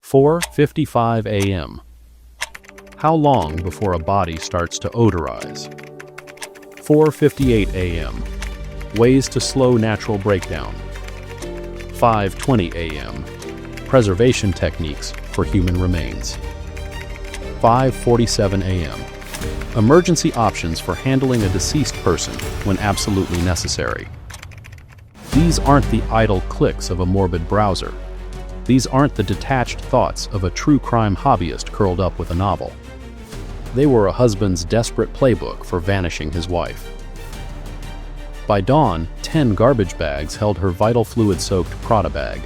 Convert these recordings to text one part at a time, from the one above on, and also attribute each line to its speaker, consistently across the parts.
Speaker 1: 4:55 a.m. How long before a body starts to odorize? 4:58 a.m. Ways to slow natural breakdown. 5:20 a.m. Preservation techniques for human remains. 5:47 a.m. Emergency options for handling a deceased person when absolutely necessary. These aren't the idle clicks of a morbid browser. These aren't the detached thoughts of a true crime hobbyist curled up with a novel. They were a husband's desperate playbook for vanishing his wife. By dawn, 10 garbage bags held her vital fluid-soaked Prada bag.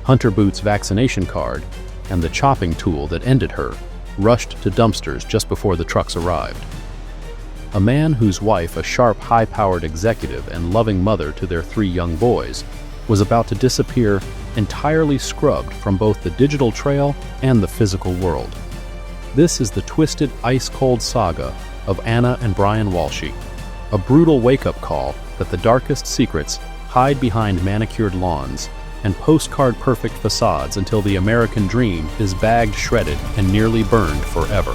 Speaker 1: Hunter Boots' vaccination card, and the chopping tool that ended her, rushed to dumpsters just before the trucks arrived. A man whose wife, a sharp, high-powered executive and loving mother to their 3 young boys, was about to disappear entirely scrubbed from both the digital trail and the physical world. This is the twisted, ice-cold saga of Anna and Brian Walshe, a brutal wake-up call that the darkest secrets hide behind manicured lawns and postcard-perfect facades until the American dream is bagged, shredded, and nearly burned forever.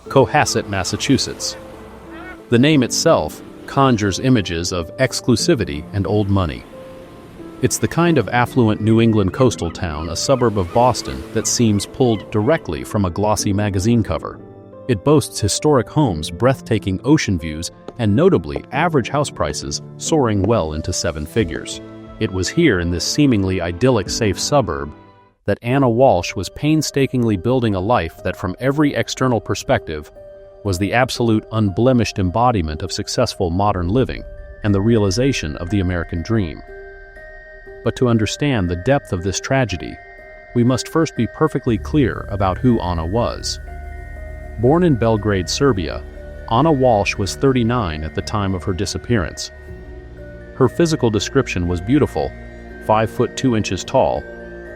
Speaker 1: Cohasset, Massachusetts. The name itself conjures images of exclusivity and old money. It's the kind of affluent New England coastal town, a suburb of Boston, that seems pulled directly from a glossy magazine cover. It boasts historic homes, breathtaking ocean views, and notably average house prices soaring well into 7 figures. It was here in this seemingly idyllic safe suburb that Anna Walshe was painstakingly building a life that from every external perspective was the absolute unblemished embodiment of successful modern living and the realization of the American dream. But to understand the depth of this tragedy, we must first be perfectly clear about who Anna was. Born in Belgrade, Serbia, Anna Walshe was 39 at the time of her disappearance. Her physical description was beautiful, 5 foot 2 inches tall,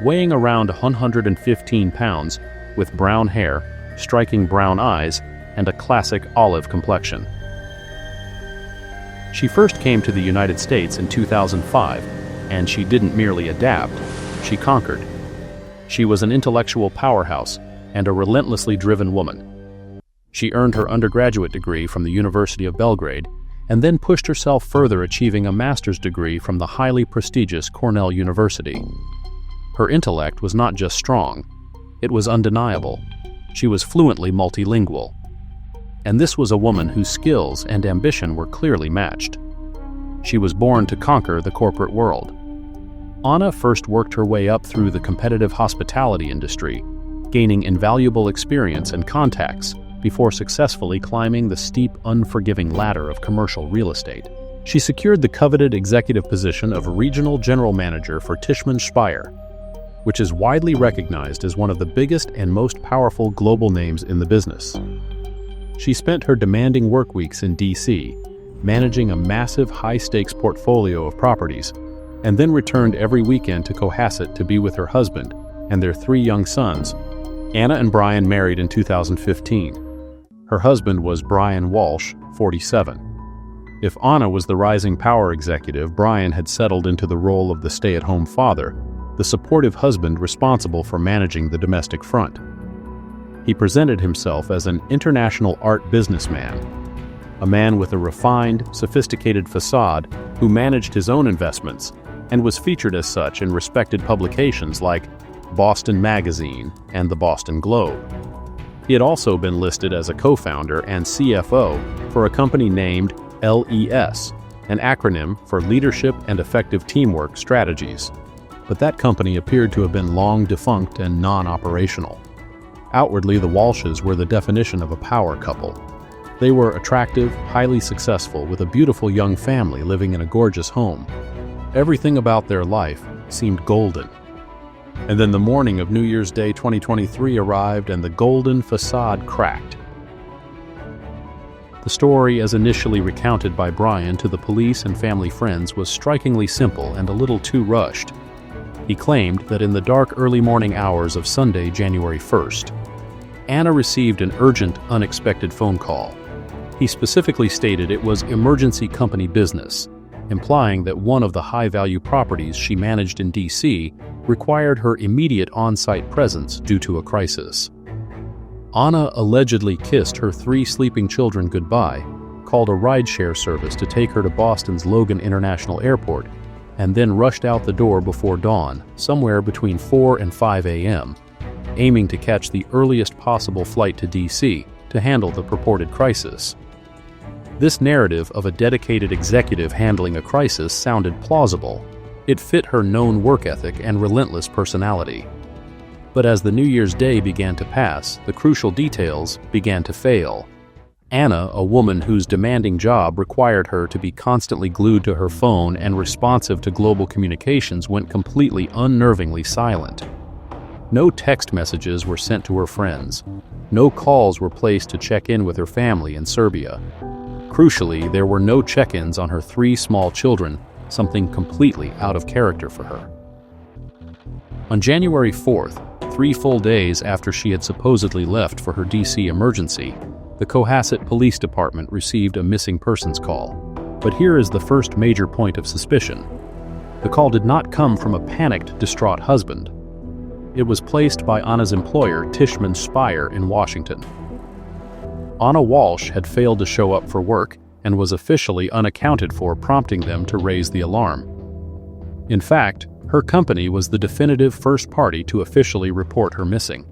Speaker 1: weighing around 115 pounds, with brown hair, striking brown eyes, and a classic olive complexion. She first came to the United States in 2005, and she didn't merely adapt, she conquered. She was an intellectual powerhouse and a relentlessly driven woman. She earned her undergraduate degree from the University of Belgrade and then pushed herself further, achieving a master's degree from the highly prestigious Cornell University. Her intellect was not just strong, it was undeniable. She was fluently multilingual. And this was a woman whose skills and ambition were clearly matched. She was born to conquer the corporate world. Anna first worked her way up through the competitive hospitality industry, gaining invaluable experience and contacts before successfully climbing the steep, unforgiving ladder of commercial real estate. She secured the coveted executive position of Regional General Manager for Tishman Speyer, which is widely recognized as one of the biggest and most powerful global names in the business. She spent her demanding work weeks in D.C., managing a massive, high-stakes portfolio of properties, and then returned every weekend to Cohasset to be with her husband and their 3 young sons. Anna and Brian married in 2015. Her husband was Brian Walshe, 47. If Anna was the rising power executive, Brian had settled into the role of the stay-at-home father, the supportive husband responsible for managing the domestic front. He presented himself as an international art businessman, a man with a refined, sophisticated facade who managed his own investments and was featured as such in respected publications like Boston Magazine and the Boston Globe. He had also been listed as a co-founder and CFO for a company named LES, an acronym for Leadership and Effective Teamwork Strategies. But that company appeared to have been long defunct and non-operational. Outwardly, the Walshes were the definition of a power couple. They were attractive, highly successful, with a beautiful young family living in a gorgeous home. Everything about their life seemed golden. And then the morning of New Year's Day 2023 arrived and the golden facade cracked. The story, as initially recounted by Brian to the police and family friends, was strikingly simple and a little too rushed. He claimed that in the dark early morning hours of Sunday, January 1st, Anna received an urgent, unexpected phone call. He specifically stated it was emergency company business, implying that one of the high-value properties she managed in D.C. required her immediate on-site presence due to a crisis. Anna allegedly kissed her 3 sleeping children goodbye, called a rideshare service to take her to Boston's Logan International Airport, and then rushed out the door before dawn, somewhere between 4 and 5 a.m., aiming to catch the earliest possible flight to D.C. to handle the purported crisis. This narrative of a dedicated executive handling a crisis sounded plausible. It fit her known work ethic and relentless personality. But as the New Year's Day began to pass, the crucial details began to fail. Anna, a woman whose demanding job required her to be constantly glued to her phone and responsive to global communications, went completely unnervingly silent. No text messages were sent to her friends. No calls were placed to check in with her family in Serbia. Crucially, there were no check-ins on her 3 small children, something completely out of character for her. On January 4th, 3 full days after she had supposedly left for her D.C. emergency, the Cohasset Police Department received a missing persons call. But here is the first major point of suspicion. The call did not come from a panicked, distraught husband. It was placed by Anna's employer, Tishman Speyer, in Washington. Anna Walshe had failed to show up for work and was officially unaccounted for, prompting them to raise the alarm. In fact, her company was the definitive first party to officially report her missing.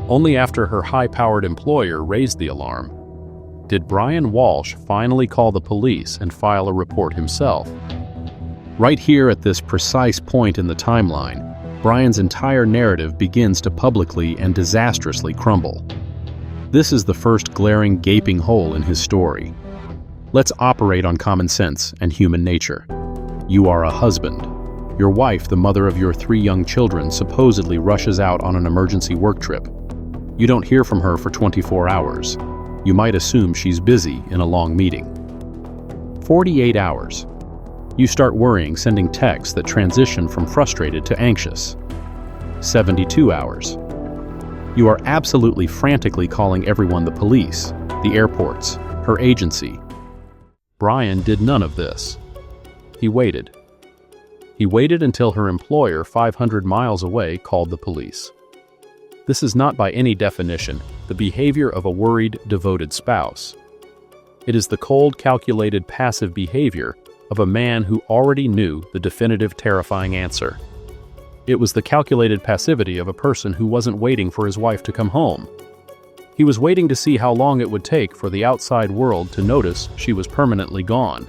Speaker 1: Only after her high-powered employer raised the alarm did Brian Walshe finally call the police and file a report himself. Right here at this precise point in the timeline, Brian's entire narrative begins to publicly and disastrously crumble. This is the first glaring, gaping hole in his story. Let's operate on common sense and human nature. You are a husband. Your wife, the mother of your 3 young children, supposedly rushes out on an emergency work trip. You don't hear from her for 24 hours. You might assume she's busy in a long meeting. 48 hours. You start worrying, sending texts that transition from frustrated to anxious. 72 hours. You are absolutely frantically calling everyone: the police, the airports, her agency. Brian did none of this. He waited. He waited until her employer, 500 miles away, called the police. This is not by any definition the behavior of a worried, devoted spouse. It is the cold, calculated, passive behavior of a man who already knew the definitive, terrifying answer. It was the calculated passivity of a person who wasn't waiting for his wife to come home. He was waiting to see how long it would take for the outside world to notice she was permanently gone.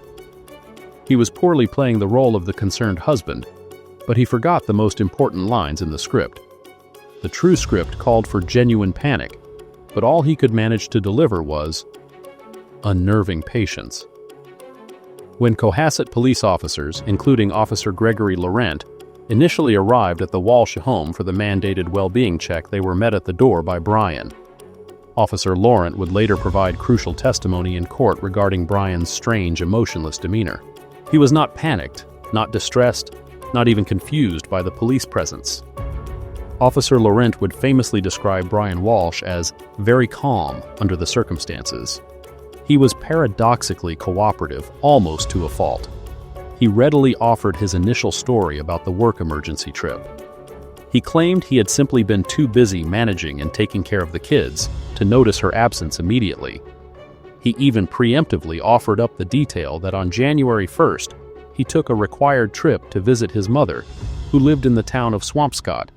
Speaker 1: He was poorly playing the role of the concerned husband, but he forgot the most important lines in the script. The true script called for genuine panic, but all he could manage to deliver was unnerving patience. When Cohasset police officers, including Officer Gregory Laurent, initially arrived at the Walshe home for the mandated well-being check, they were met at the door by Brian. Officer Laurent would later provide crucial testimony in court regarding Brian's strange, emotionless demeanor. He was not panicked, not distressed, not even confused by the police presence. Officer Laurent would famously describe Brian Walshe as very calm under the circumstances. He was paradoxically cooperative, almost to a fault. He readily offered his initial story about the work emergency trip. He claimed he had simply been too busy managing and taking care of the kids to notice her absence immediately. He even preemptively offered up the detail that on January 1st, he took a required trip to visit his mother, who lived in the town of Swampscott,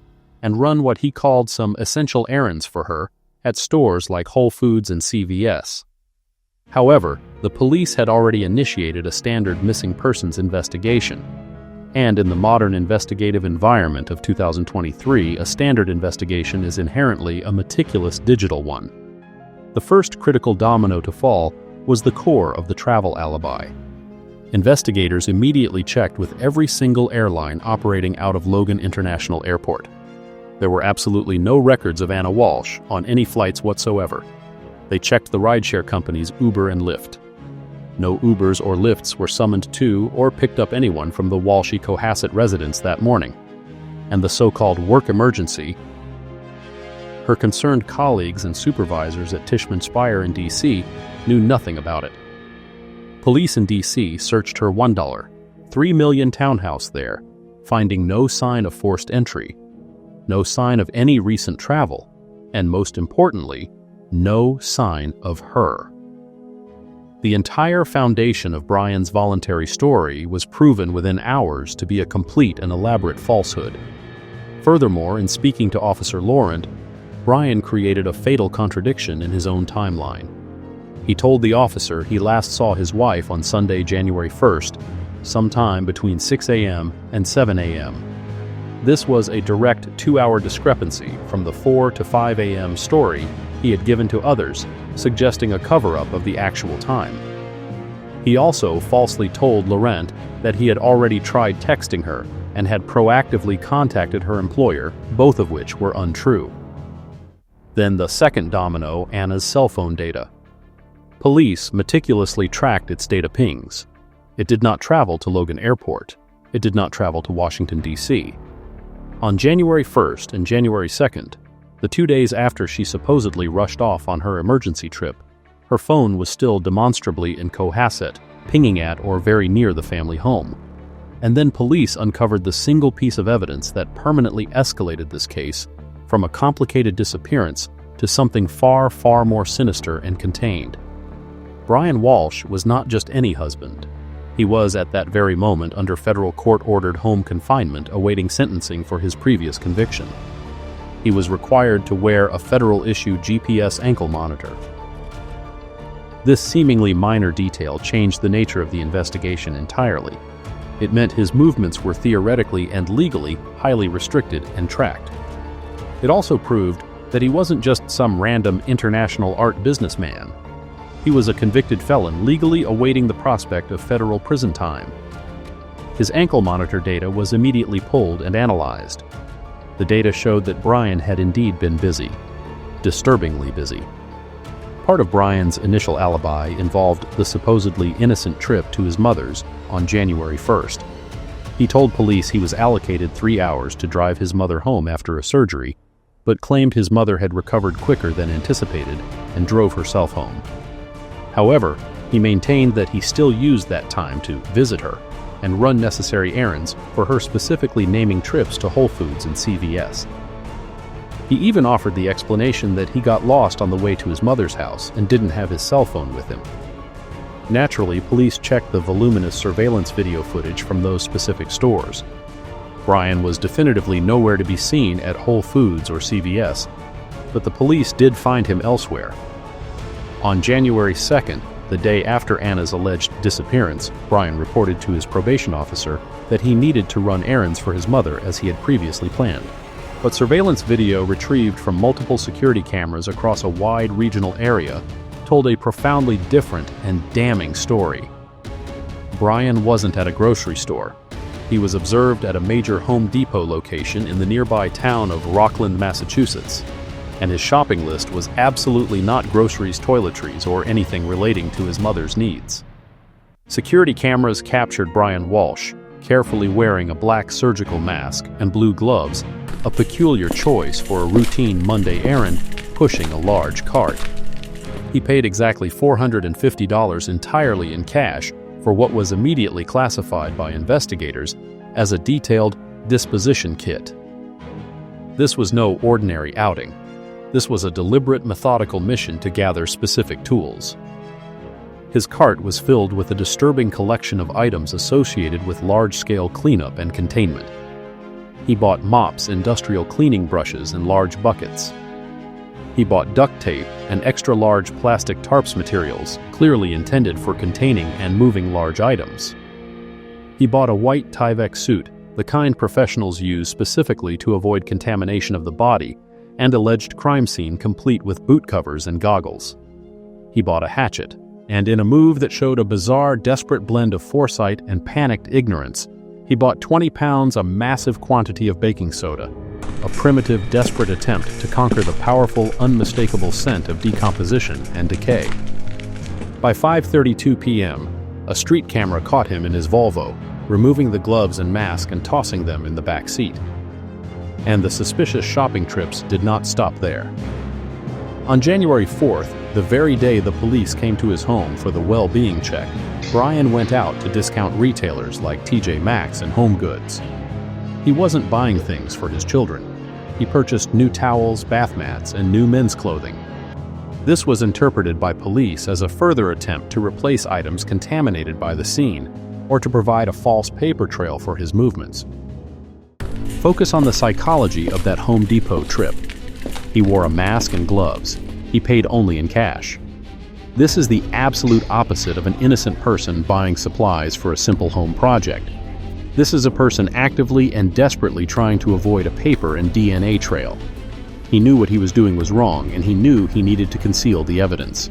Speaker 1: and run what he called some essential errands for her at stores like Whole Foods and CVS. However, the police had already initiated a standard missing persons investigation. And in the modern investigative environment of 2023, a standard investigation is inherently a meticulous digital one. The first critical domino to fall was the core of the travel alibi. Investigators immediately checked with every single airline operating out of Logan International Airport. There were absolutely no records of Anna Walshe on any flights whatsoever. They checked the rideshare companies Uber and Lyft. No Ubers or Lyfts were summoned to or picked up anyone from the Walshe Cohasset residence that morning. And the so-called work emergency, her concerned colleagues and supervisors at Tishman Speyer in D.C. knew nothing about it. Police in D.C. searched her $1.3 million townhouse there, finding no sign of forced entry, no sign of any recent travel, and most importantly, no sign of her. The entire foundation of Brian's voluntary story was proven within hours to be a complete and elaborate falsehood. Furthermore, in speaking to Officer Laurent, Brian created a fatal contradiction in his own timeline. He told the officer he last saw his wife on Sunday, January 1st, sometime between 6 a.m. and 7 a.m. This was a direct 2-hour discrepancy from the 4 to 5 a.m. story he had given to others, suggesting a cover-up of the actual time. He also falsely told Laurent that he had already tried texting her and had proactively contacted her employer, both of which were untrue. Then the second domino, Anna's cell phone data. Police meticulously tracked its data pings. It did not travel to Logan Airport. It did not travel to Washington, D.C. On January 1st and January 2nd, the 2 days after she supposedly rushed off on her emergency trip, her phone was still demonstrably in Cohasset, pinging at or very near the family home. And then police uncovered the single piece of evidence that permanently escalated this case from a complicated disappearance to something far, far more sinister and contained. Brian Walshe was not just any husband. He was at that very moment under federal court-ordered home confinement awaiting sentencing for his previous conviction. He was required to wear a federal-issued GPS ankle monitor. This seemingly minor detail changed the nature of the investigation entirely. It meant his movements were theoretically and legally highly restricted and tracked. It also proved that he wasn't just some random international art businessman. He was a convicted felon legally awaiting the prospect of federal prison time. His ankle monitor data was immediately pulled and analyzed. The data showed that Brian had indeed been busy, disturbingly busy. Part of Brian's initial alibi involved the supposedly innocent trip to his mother's on January 1st. He told police he was allocated 3 hours to drive his mother home after a surgery, but claimed his mother had recovered quicker than anticipated and drove herself home. However, he maintained that he still used that time to visit her and run necessary errands for her, specifically naming trips to Whole Foods and CVS. He even offered the explanation that he got lost on the way to his mother's house and didn't have his cell phone with him. Naturally, police checked the voluminous surveillance video footage from those specific stores. Brian was definitively nowhere to be seen at Whole Foods or CVS, but the police did find him elsewhere. On January 2nd, the day after Anna's alleged disappearance, Brian reported to his probation officer that he needed to run errands for his mother as he had previously planned. But surveillance video retrieved from multiple security cameras across a wide regional area told a profoundly different and damning story. Brian wasn't at a grocery store. He was observed at a major Home Depot location in the nearby town of Rockland, Massachusetts, and his shopping list was absolutely not groceries, toiletries, or anything relating to his mother's needs. Security cameras captured Brian Walshe, carefully wearing a black surgical mask and blue gloves, a peculiar choice for a routine Monday errand, pushing a large cart. He paid exactly $450 entirely in cash for what was immediately classified by investigators as a detailed disposition kit. This was no ordinary outing. This was a deliberate, methodical mission to gather specific tools. His cart was filled with a disturbing collection of items associated with large-scale cleanup and containment. He bought mops, industrial cleaning brushes, and large buckets. He bought duct tape and extra-large plastic tarps materials, clearly intended for containing and moving large items. He bought a white Tyvek suit, the kind professionals use specifically to avoid contamination of the body, and alleged crime scene complete with boot covers and goggles. He bought a hatchet, and in a move that showed a bizarre, desperate blend of foresight and panicked ignorance, he bought 20 pounds, a massive quantity of baking soda, a primitive, desperate attempt to conquer the powerful, unmistakable scent of decomposition and decay. By 5:32 p.m., a street camera caught him in his Volvo, removing the gloves and mask and tossing them in the back seat. And the suspicious shopping trips did not stop there. On January 4th, The very day the police came to his home for the well-being check, Brian went out to discount retailers like TJ Maxx and Home Goods. He wasn't buying things for his children. He purchased new towels, bath mats, and new men's clothing. This was interpreted by police as a further attempt to replace items contaminated by the scene, or to provide a false paper trail for his movements. Focus on the psychology of that Home Depot trip. He wore a mask and gloves. He paid only in cash. This is the absolute opposite of an innocent person buying supplies for a simple home project. This is a person actively and desperately trying to avoid a paper and DNA trail. He knew what he was doing was wrong, and he knew he needed to conceal the evidence.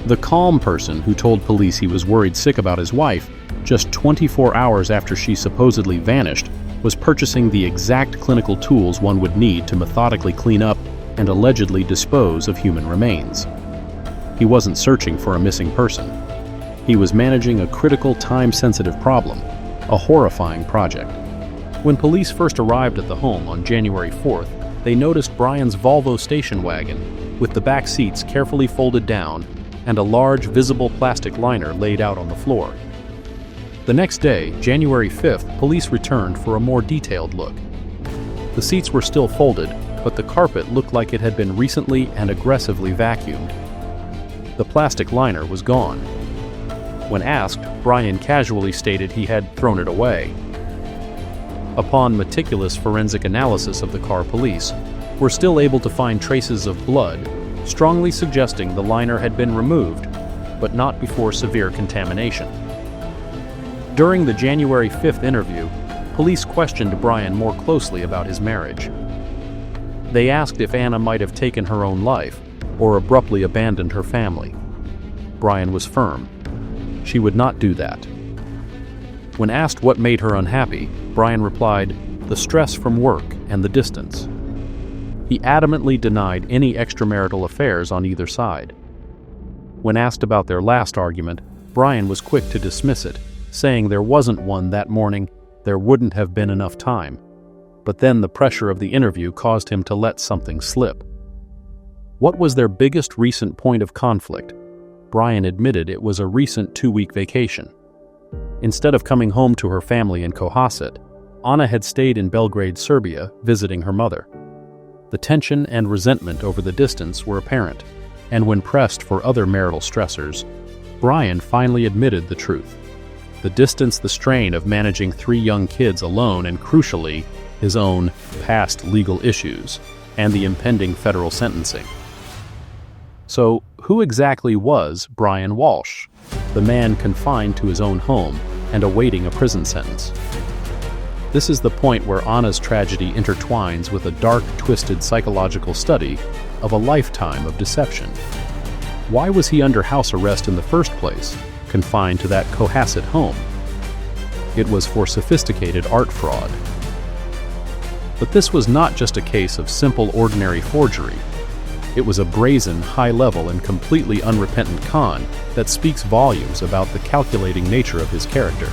Speaker 1: The calm person who told police he was worried sick about his wife, just 24 hours after she supposedly vanished, was purchasing the exact clinical tools one would need to methodically clean up and allegedly dispose of human remains. He wasn't searching for a missing person. He was managing a critical, time-sensitive problem, a horrifying project. When police first arrived at the home on January 4th, they noticed Brian's Volvo station wagon, with the back seats carefully folded down and a large, visible plastic liner laid out on the floor. The next day, January 5th, police returned for a more detailed look. The seats were still folded, but the carpet looked like it had been recently and aggressively vacuumed. The plastic liner was gone. When asked, Brian casually stated he had thrown it away. Upon meticulous forensic analysis of the car, police were still able to find traces of blood, strongly suggesting the liner had been removed, but not before severe contamination. During the January 5th interview, police questioned Brian more closely about his marriage. They asked if Anna might have taken her own life or abruptly abandoned her family. Brian was firm. She would not do that. When asked what made her unhappy, Brian replied, "The stress from work and the distance." He adamantly denied any extramarital affairs on either side. When asked about their last argument, Brian was quick to dismiss it, saying there wasn't one that morning, there wouldn't have been enough time. But then the pressure of the interview caused him to let something slip. What was their biggest recent point of conflict? Brian admitted it was a recent 2-week vacation. Instead of coming home to her family in Cohasset, Anna had stayed in Belgrade, Serbia, visiting her mother. The tension and resentment over the distance were apparent, and when pressed for other marital stressors, Brian finally admitted the truth. The distance, the strain of managing 3 young kids alone, and crucially, his own past legal issues, and the impending federal sentencing. So, who exactly was Brian Walshe, the man confined to his own home and awaiting a prison sentence? This is the point where Anna's tragedy intertwines with a dark, twisted psychological study of a lifetime of deception. Why was he under house arrest in the first place, confined to that Cohasset home? It was for sophisticated art fraud. But this was not just a case of simple, ordinary forgery. It was a brazen, high-level, and completely unrepentant con that speaks volumes about the calculating nature of his character.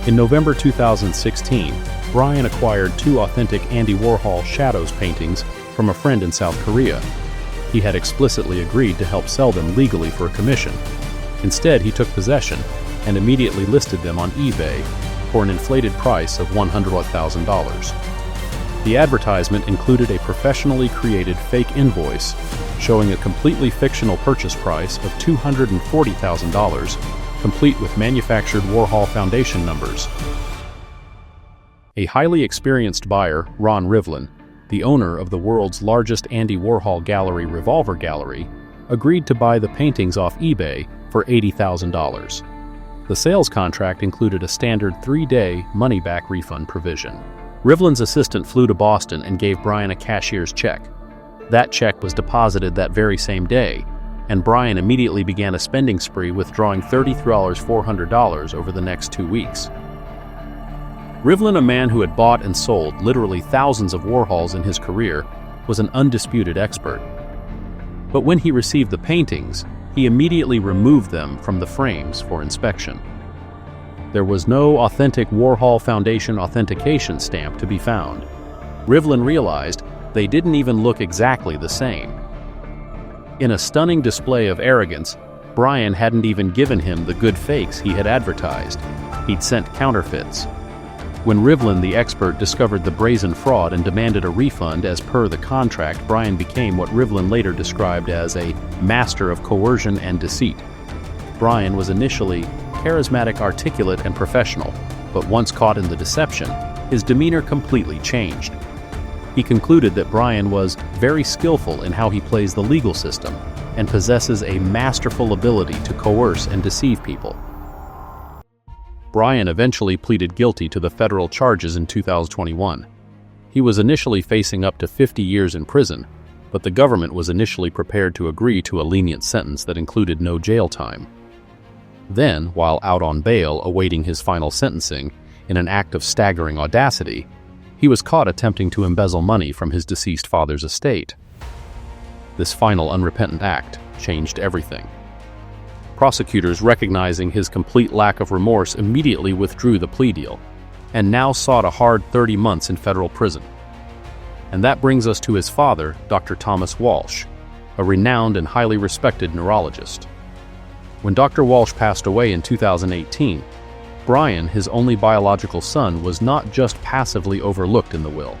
Speaker 1: In November 2016, Brian acquired 2 authentic Andy Warhol Shadows paintings from a friend in South Korea. He had explicitly agreed to help sell them legally for a commission. Instead, he took possession and immediately listed them on eBay for an inflated price of $100,000. The advertisement included a professionally created fake invoice showing a completely fictional purchase price of $240,000, complete with manufactured Warhol Foundation numbers. A highly experienced buyer, Ron Rivlin, the owner of the world's largest Andy Warhol gallery, Revolver Gallery, agreed to buy the paintings off eBay for $80,000. The sales contract included a standard 3-day money-back refund provision. Rivlin's assistant flew to Boston and gave Brian a cashier's check. That check was deposited that very same day, and Brian immediately began a spending spree, withdrawing $33,400 over the next 2 weeks. Rivlin, a man who had bought and sold literally thousands of Warhols in his career, was an undisputed expert. But when he received the paintings, he immediately removed them from the frames for inspection. There was no authentic Warhol Foundation authentication stamp to be found. Rivlin realized they didn't even look exactly the same. In a stunning display of arrogance, Brian hadn't even given him the good fakes he had advertised. He'd sent counterfeits. When Rivlin, the expert, discovered the brazen fraud and demanded a refund as per the contract, Brian became what Rivlin later described as a master of coercion and deceit. Brian was initially charismatic, articulate, and professional, but once caught in the deception, his demeanor completely changed. He concluded that Brian was very skillful in how he plays the legal system and possesses a masterful ability to coerce and deceive people. Brian eventually pleaded guilty to the federal charges in 2021. He was initially facing up to 50 years in prison, but the government was initially prepared to agree to a lenient sentence that included no jail time. Then, while out on bail awaiting his final sentencing, in an act of staggering audacity, he was caught attempting to embezzle money from his deceased father's estate. This final unrepentant act changed everything. Prosecutors, recognizing his complete lack of remorse, immediately withdrew the plea deal, and now sought a hard 30 months in federal prison. And that brings us to his father, Dr. Thomas Walshe, a renowned and highly respected neurologist. When Dr. Walshe passed away in 2018, Brian, his only biological son, was not just passively overlooked in the will.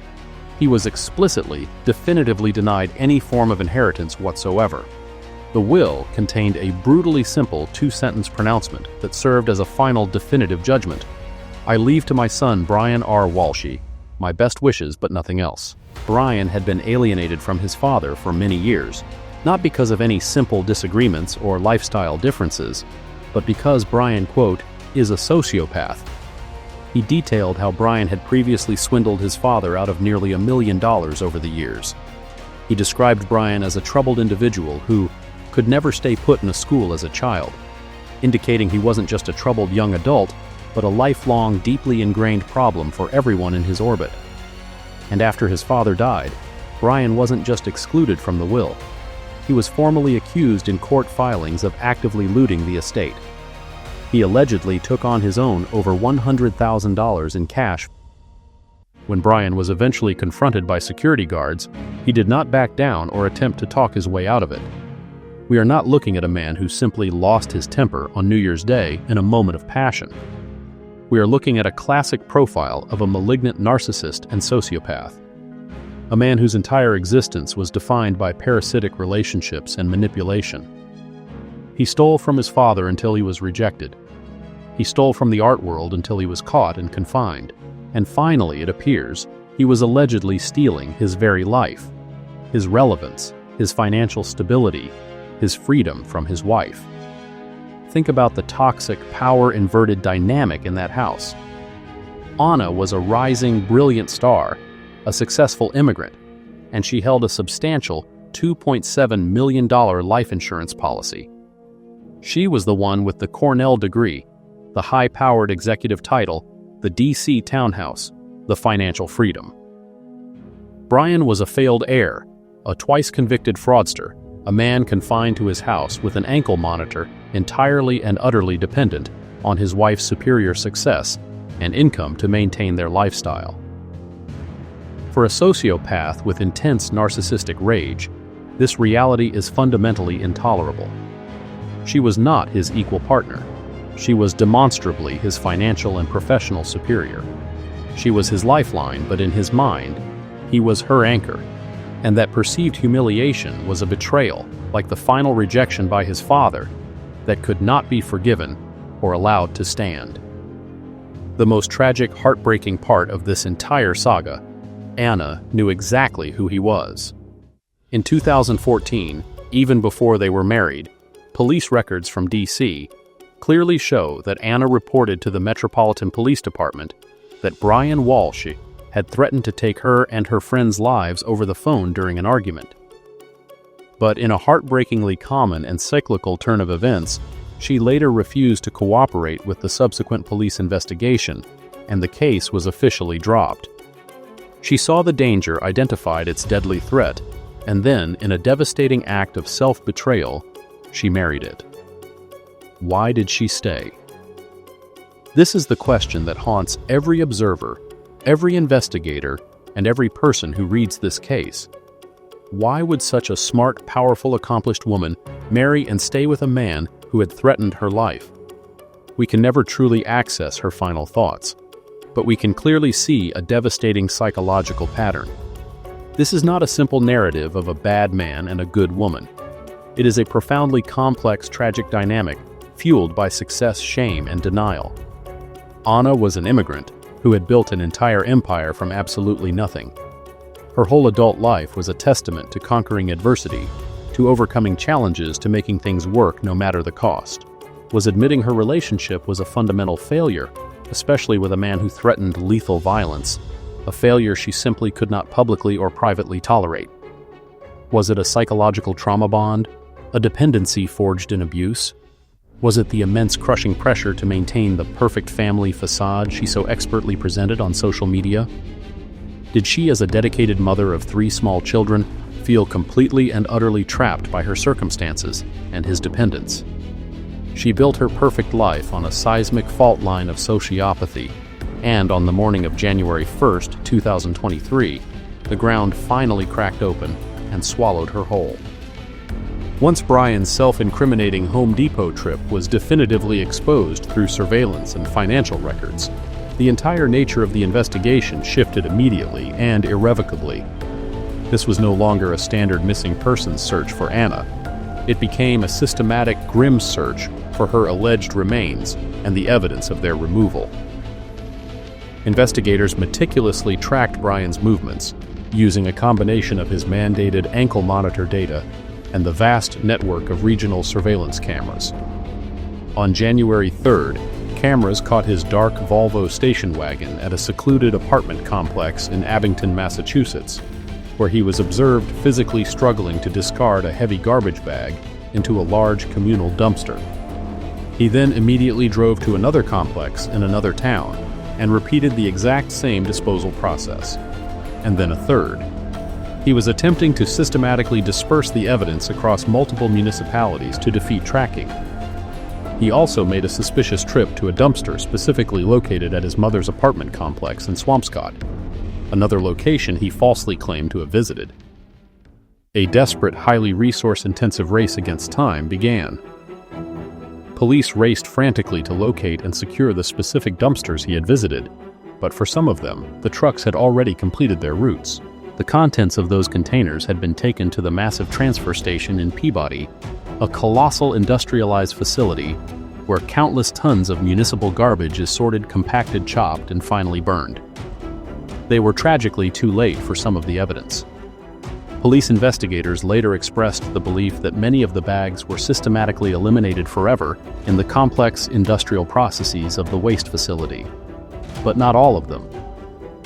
Speaker 1: He was explicitly, definitively denied any form of inheritance whatsoever. The will contained a brutally simple two-sentence pronouncement that served as a final definitive judgment. "I leave to my son Brian R. Walshe my best wishes but nothing else." Brian had been alienated from his father for many years, not because of any simple disagreements or lifestyle differences, but because Brian, quote, is a sociopath. He detailed how Brian had previously swindled his father out of nearly $1 million over the years. He described Brian as a troubled individual who could never stay put in a school as a child, indicating he wasn't just a troubled young adult, but a lifelong, deeply ingrained problem for everyone in his orbit. And after his father died, Brian wasn't just excluded from the will. He was formally accused in court filings of actively looting the estate. He allegedly took on his own over $100,000 in cash. When Brian was eventually confronted by security guards, he did not back down or attempt to talk his way out of it. We are not looking at a man who simply lost his temper on New Year's Day in a moment of passion. We are looking at a classic profile of a malignant narcissist and sociopath. A man whose entire existence was defined by parasitic relationships and manipulation. He stole from his father until he was rejected. He stole from the art world until he was caught and confined. And finally, it appears, he was allegedly stealing his very life, his relevance, his financial stability, his freedom from his wife. Think about the toxic, power-inverted dynamic in that house. Anna was a rising, brilliant star, a successful immigrant, and she held a substantial $2.7 million life insurance policy. She was the one with the Cornell degree, the high-powered executive title, the DC townhouse, the financial freedom. Brian was a failed heir, a twice-convicted fraudster, a man confined to his house with an ankle monitor, entirely and utterly dependent on his wife's superior success and income to maintain their lifestyle. For a sociopath with intense narcissistic rage, this reality is fundamentally intolerable. She was not his equal partner. She was demonstrably his financial and professional superior. She was his lifeline, but in his mind, he was her anchor. And that perceived humiliation was a betrayal, like the final rejection by his father, that could not be forgiven or allowed to stand. The most tragic, heartbreaking part of this entire saga, Anna knew exactly who he was. In 2014, even before they were married, police records from DC clearly show that Anna reported to the Metropolitan Police Department that Brian Walshe had threatened to take her and her friends' lives over the phone during an argument. But in a heartbreakingly common and cyclical turn of events, she later refused to cooperate with the subsequent police investigation, and the case was officially dropped. She saw the danger, identified its deadly threat, and then, in a devastating act of self-betrayal, she married it. Why did she stay? This is the question that haunts every observer, every investigator, and every person who reads this case. Why would such a smart, powerful, accomplished woman marry and stay with a man who had threatened her life? We can never truly access her final thoughts, but we can clearly see a devastating psychological pattern. This is not a simple narrative of a bad man and a good woman. It is a profoundly complex, tragic dynamic fueled by success, shame, and denial. Anna was an immigrant who had built an entire empire from absolutely nothing. Her whole adult life was a testament to conquering adversity, to overcoming challenges, to making things work no matter the cost. Was admitting her relationship was a fundamental failure, especially with a man who threatened lethal violence, a failure she simply could not publicly or privately tolerate. Was it a psychological trauma bond, a dependency forged in abuse? Was it the immense crushing pressure to maintain the perfect family facade she so expertly presented on social media? Did she, as a dedicated mother of 3 small children, feel completely and utterly trapped by her circumstances and his dependence? She built her perfect life on a seismic fault line of sociopathy, and on the morning of January 1st, 2023, the ground finally cracked open and swallowed her whole. Once Brian's self-incriminating Home Depot trip was definitively exposed through surveillance and financial records, the entire nature of the investigation shifted immediately and irrevocably. This was no longer a standard missing persons search for Anna. It became a systematic, grim search for her alleged remains and the evidence of their removal. Investigators meticulously tracked Brian's movements, using a combination of his mandated ankle monitor data and the vast network of regional surveillance cameras. On January 3rd, cameras caught his dark Volvo station wagon at a secluded apartment complex in Abington, Massachusetts, where he was observed physically struggling to discard a heavy garbage bag into a large communal dumpster. He then immediately drove to another complex in another town and repeated the exact same disposal process, and then a third. He was attempting to systematically disperse the evidence across multiple municipalities to defeat tracking. He also made a suspicious trip to a dumpster specifically located at his mother's apartment complex in Swampscott, another location he falsely claimed to have visited. A desperate, highly resource-intensive race against time began. Police raced frantically to locate and secure the specific dumpsters he had visited, but for some of them, the trucks had already completed their routes. The contents of those containers had been taken to the massive transfer station in Peabody, a colossal industrialized facility where countless tons of municipal garbage is sorted, compacted, chopped, and finally burned. They were tragically too late for some of the evidence. Police investigators later expressed the belief that many of the bags were systematically eliminated forever in the complex industrial processes of the waste facility. But not all of them.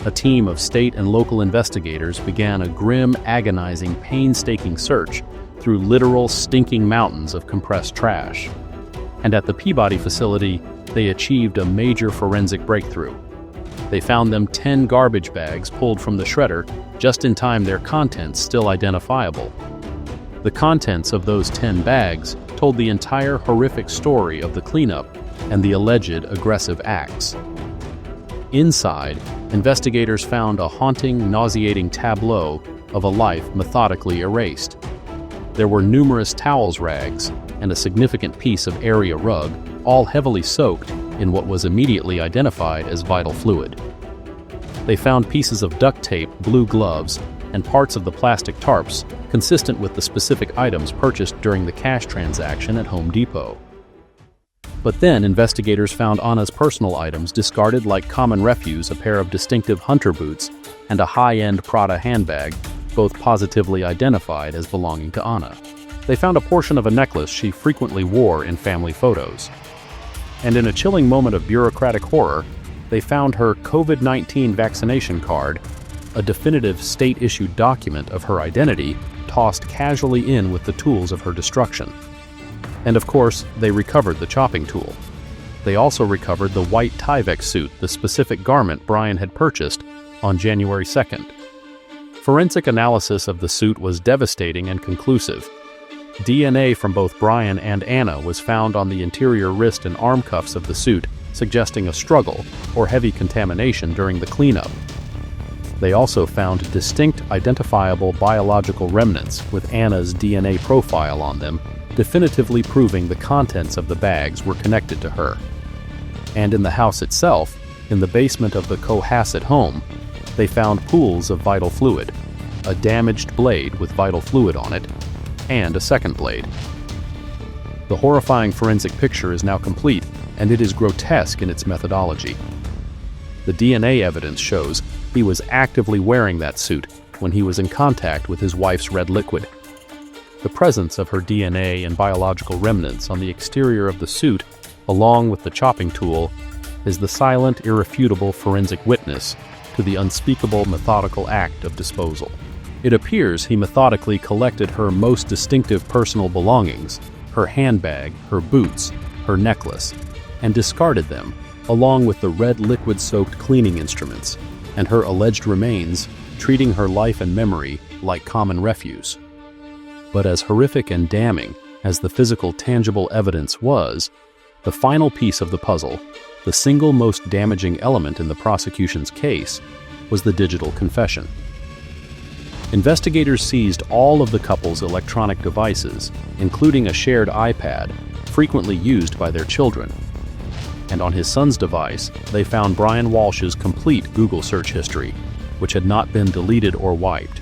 Speaker 1: A team of state and local investigators began a grim, agonizing, painstaking search through literal stinking mountains of compressed trash. And at the Peabody facility, they achieved a major forensic breakthrough. They found them 10 garbage bags pulled from the shredder, just in time their contents still identifiable. The contents of those 10 bags told the entire horrific story of the cleanup and the alleged aggressive acts. Inside, investigators found a haunting, nauseating tableau of a life methodically erased. There were numerous towels rags and a significant piece of area rug, all heavily soaked in what was immediately identified as vital fluid. They found pieces of duct tape, blue gloves, and parts of the plastic tarps consistent with the specific items purchased during the cash transaction at Home Depot. But then investigators found Anna's personal items discarded like common refuse, a pair of distinctive hunter boots and a high-end Prada handbag, both positively identified as belonging to Anna. They found a portion of a necklace she frequently wore in family photos. And in a chilling moment of bureaucratic horror, they found her COVID-19 vaccination card, a definitive state-issued document of her identity, tossed casually in with the tools of her destruction. And of course, they recovered the chopping tool. They also recovered the white Tyvek suit, the specific garment Brian had purchased on January 2nd. Forensic analysis of the suit was devastating and conclusive. DNA from both Brian and Anna was found on the interior wrist and arm cuffs of the suit, suggesting a struggle or heavy contamination during the cleanup. They also found distinct identifiable biological remnants with Anna's DNA profile on them, definitively proving the contents of the bags were connected to her. And in the house itself, in the basement of the Cohasset home, they found pools of vital fluid, a damaged blade with vital fluid on it, and a second blade. The horrifying forensic picture is now complete, and it is grotesque in its methodology. The DNA evidence shows he was actively wearing that suit when he was in contact with his wife's red liquid. The presence of her DNA and biological remnants on the exterior of the suit, along with the chopping tool, is the silent, irrefutable forensic witness to the unspeakable, methodical act of disposal. It appears he methodically collected her most distinctive personal belongings, her handbag, her boots, her necklace, and discarded them, along with the red liquid-soaked cleaning instruments, and her alleged remains, treating her life and memory like common refuse. But as horrific and damning as the physical, tangible evidence was, the final piece of the puzzle, the single most damaging element in the prosecution's case, was the digital confession. Investigators seized all of the couple's electronic devices, including a shared iPad, frequently used by their children. And on his son's device, they found Brian Walshe's complete Google search history, which had not been deleted or wiped.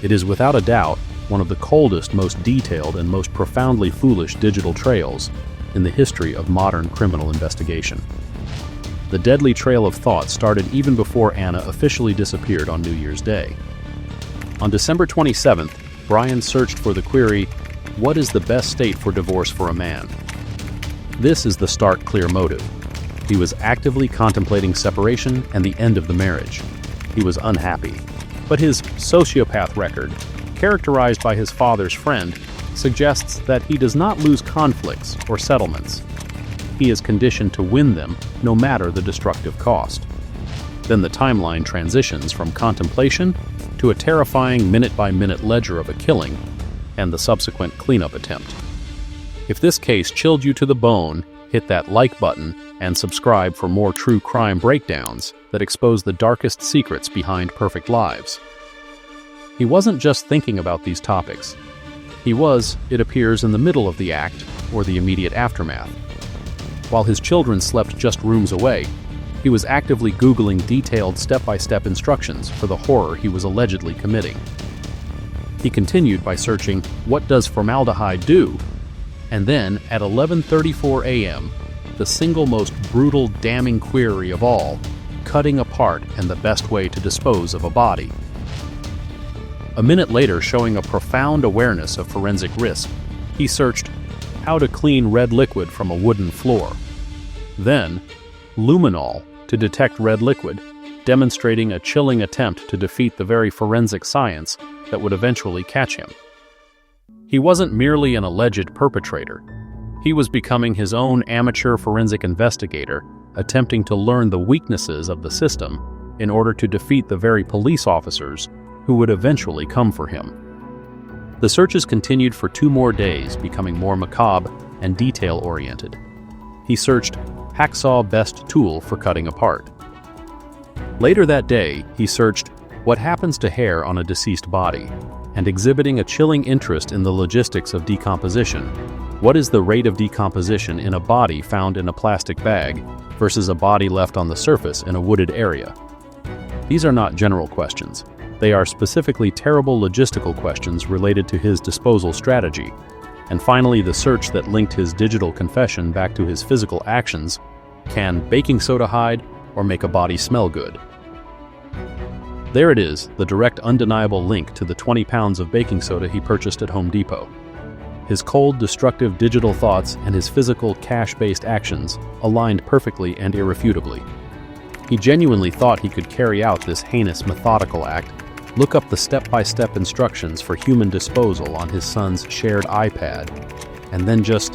Speaker 1: It is without a doubt one of the coldest, most detailed, and most profoundly foolish digital trails in the history of modern criminal investigation. The deadly trail of thought started even before Anna officially disappeared on New Year's Day. On December 27th, Brian searched for the query, "What is the best state for divorce for a man?" This is the stark, clear motive. He was actively contemplating separation and the end of the marriage. He was unhappy. But his sociopath record, characterized by his father's friend, suggests that he does not lose conflicts or settlements. He is conditioned to win them, no matter the destructive cost. Then the timeline transitions from contemplation to a terrifying minute-by-minute ledger of a killing and the subsequent cleanup attempt. If this case chilled you to the bone, hit that like button and subscribe for more true crime breakdowns that expose the darkest secrets behind perfect lives. He wasn't just thinking about these topics. He was, it appears, in the middle of the act or the immediate aftermath. While his children slept just rooms away, he was actively Googling detailed step-by-step instructions for the horror he was allegedly committing. He continued by searching, "What does formaldehyde do?" And then, at 11:34 a.m., the single most brutal, damning query of all, cutting apart and the best way to dispose of a body. A minute later, showing a profound awareness of forensic risk, he searched, "How to clean red liquid from a wooden floor." Then, luminol to detect red liquid, demonstrating a chilling attempt to defeat the very forensic science that would eventually catch him. He wasn't merely an alleged perpetrator. He was becoming his own amateur forensic investigator, attempting to learn the weaknesses of the system in order to defeat the very police officers who would eventually come for him. The searches continued for 2 more days, becoming more macabre and detail-oriented. He searched hacksaw best tool for cutting apart. Later that day, he searched what happens to hair on a deceased body, and exhibiting a chilling interest in the logistics of decomposition. What is the rate of decomposition in a body found in a plastic bag versus a body left on the surface in a wooded area? These are not general questions. They are specifically terrible logistical questions related to his disposal strategy. And finally, the search that linked his digital confession back to his physical actions. Can baking soda hide or make a body smell good? There it is, the direct, undeniable link to the 20 pounds of baking soda he purchased at Home Depot. His cold, destructive digital thoughts and his physical, cash-based actions aligned perfectly and irrefutably. He genuinely thought he could carry out this heinous, methodical act, look up the step-by-step instructions for human disposal on his son's shared iPad, and then just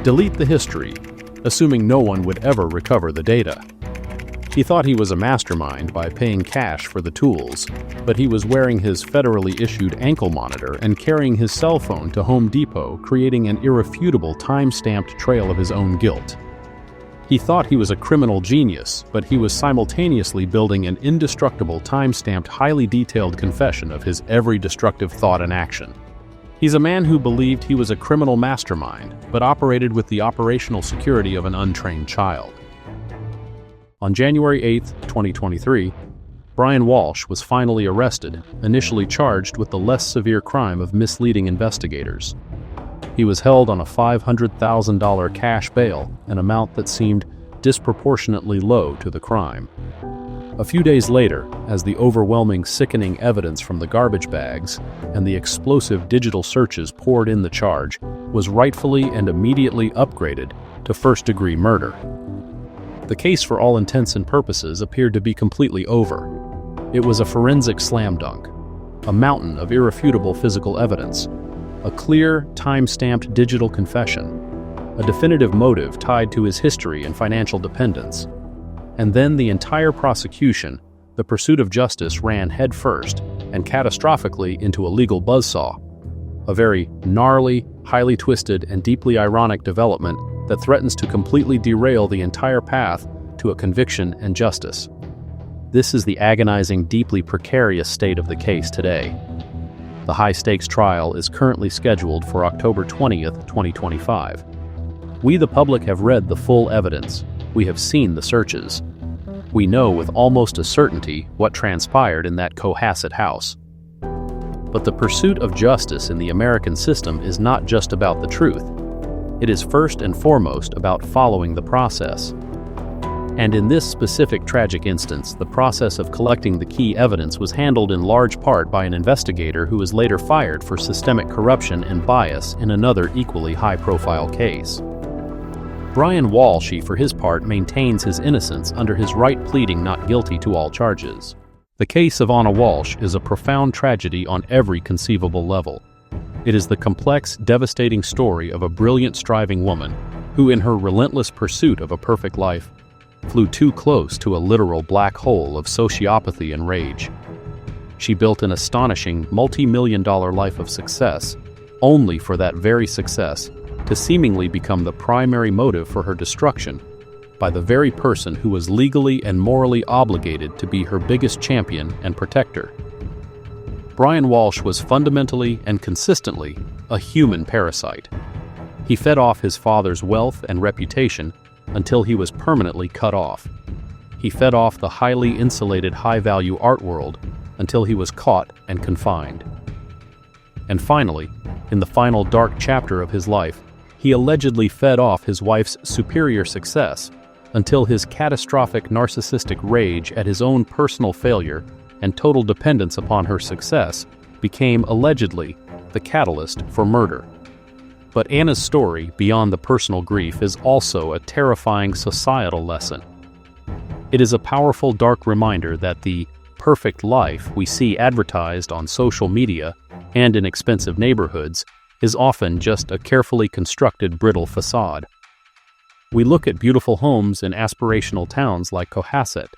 Speaker 1: delete the history, assuming no one would ever recover the data. He thought he was a mastermind by paying cash for the tools, but he was wearing his federally issued ankle monitor and carrying his cell phone to Home Depot, creating an irrefutable time-stamped trail of his own guilt. He thought he was a criminal genius, but he was simultaneously building an indestructible, time-stamped, highly detailed confession of his every destructive thought and action. He's a man who believed he was a criminal mastermind, but operated with the operational security of an untrained child. On January 8, 2023, Brian Walshe was finally arrested, initially charged with the less severe crime of misleading investigators. He was held on a $500,000 cash bail, an amount that seemed disproportionately low to the crime. A few days later, as the overwhelming, sickening evidence from the garbage bags and the explosive digital searches poured in, the charge was rightfully and immediately upgraded to first-degree murder. The case, for all intents and purposes, appeared to be completely over. It was a forensic slam dunk, a mountain of irrefutable physical evidence, a clear, time-stamped digital confession, a definitive motive tied to his history and financial dependence. And then the entire prosecution, the pursuit of justice, ran headfirst and catastrophically into a legal buzzsaw, a very gnarly, highly twisted, and deeply ironic development that threatens to completely derail the entire path to a conviction and justice. This is the agonizing, deeply precarious state of the case today. The high-stakes trial is currently scheduled for October 20th, 2025. We, the public, have read the full evidence. We have seen the searches. We know with almost a certainty what transpired in that Cohasset house. But the pursuit of justice in the American system is not just about the truth. It is first and foremost about following the process. And in this specific tragic instance, the process of collecting the key evidence was handled in large part by an investigator who was later fired for systemic corruption and bias in another equally high-profile case. Brian Walshe, for his part, maintains his innocence under his right, pleading not guilty to all charges. The case of Anna Walshe is a profound tragedy on every conceivable level. It is the complex, devastating story of a brilliant, striving woman who, in her relentless pursuit of a perfect life, flew too close to a literal black hole of sociopathy and rage. She built an astonishing, multi-million-dollar life of success, only for that very success to seemingly become the primary motive for her destruction by the very person who was legally and morally obligated to be her biggest champion and protector. Brian Walshe was fundamentally and consistently a human parasite. He fed off his father's wealth and reputation until he was permanently cut off. He fed off the highly insulated, high-value art world until he was caught and confined. And finally, in the final dark chapter of his life, he allegedly fed off his wife's superior success until his catastrophic narcissistic rage at his own personal failure and total dependence upon her success became, allegedly, the catalyst for murder. But Anna's story, beyond the personal grief, is also a terrifying societal lesson. It is a powerful, dark reminder that the perfect life we see advertised on social media and in expensive neighborhoods is often just a carefully constructed, brittle facade. We look at beautiful homes in aspirational towns like Cohasset,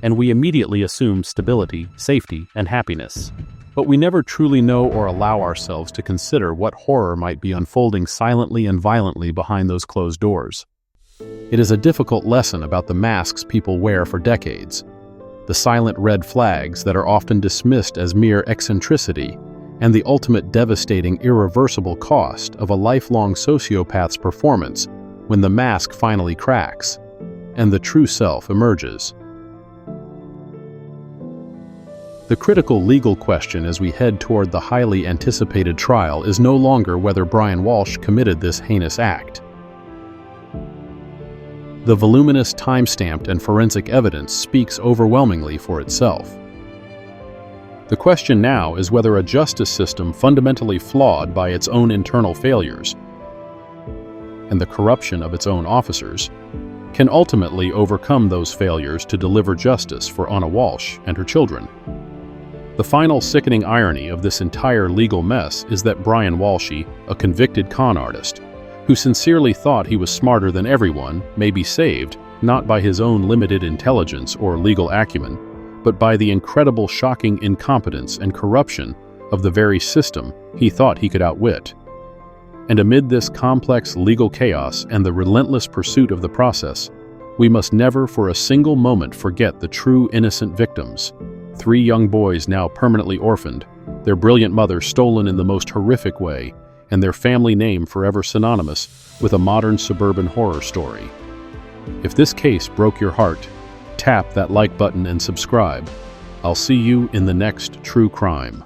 Speaker 1: and we immediately assume stability, safety, and happiness. But we never truly know or allow ourselves to consider what horror might be unfolding silently and violently behind those closed doors. It is a difficult lesson about the masks people wear for decades, the silent red flags that are often dismissed as mere eccentricity, and the ultimate devastating, irreversible cost of a lifelong sociopath's performance when the mask finally cracks and the true self emerges. The critical legal question as we head toward the highly anticipated trial is no longer whether Brian Walshe committed this heinous act. The voluminous, time-stamped, and forensic evidence speaks overwhelmingly for itself. The question now is whether a justice system fundamentally flawed by its own internal failures and the corruption of its own officers can ultimately overcome those failures to deliver justice for Anna Walshe and her children. The final sickening irony of this entire legal mess is that Brian Walshe, a convicted con artist, who sincerely thought he was smarter than everyone, may be saved not by his own limited intelligence or legal acumen, but by the incredible, shocking incompetence and corruption of the very system he thought he could outwit. And amid this complex legal chaos and the relentless pursuit of the process, We must never for a single moment forget the true innocent victims. 3 young boys now permanently orphaned, their brilliant mother stolen in the most horrific way, and their family name forever synonymous with a modern suburban horror story. If this case broke your heart, tap that like button and subscribe. I'll see you in the next true crime.